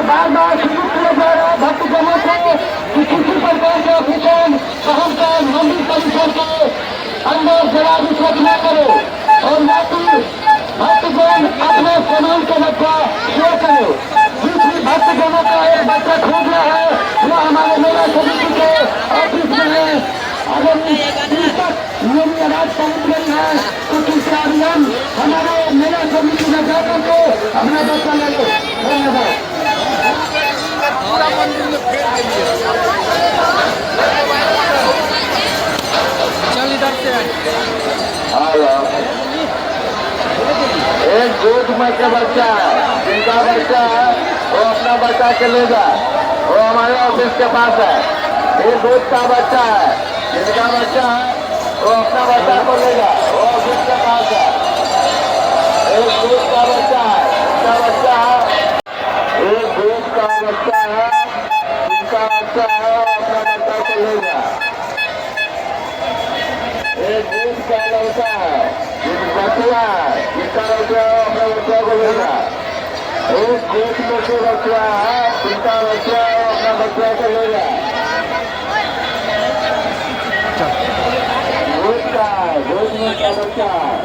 बार बार सूचित किया जा रहा है भक्तजनों को कि किसी प्रकार के ऑफिसर अहंकार मंदिर परिसर के अंदर जलाभिषेक न करे और न कि भक्तजन अपने सामान के रखा शेयर करे। जिस भी भक्तजनों का एक बच्चा खो गया है वो हमारे मेला समिति के ऑफिस में है। अगर नियमी आवाज पहुंच गई है तो कृपया अभियान हमारे मेला समिति में जाकर के अपना बच्चा ले लो। धन्यवाद। पूरा मंदिर में फेर के लिए चल इधर से एक दूध में के बच्चा है जिनका बच्चा है वो अपना बच्चा के ले जाए, वो हमारे ऑफिस के पास है। ये दूध का बच्चा है जिनका बच्चा है वो अपना बच्चा को ले जाए, वो ऑफिस के पास है। एक दूध का बच्चा है जिनका बच्चा है, एक दूध का बच्चा है जिनका बच्चा है वो अपना बच्चा को ले जाए। एक दूध का लड़का है बच्चा है जिसका बच्चा है अपने बच्चा को ले जाए। एक दूध में से बच्चा है जिनका बच्चा है अपना बच्चा को ले जाए। दूध का बच्चा है।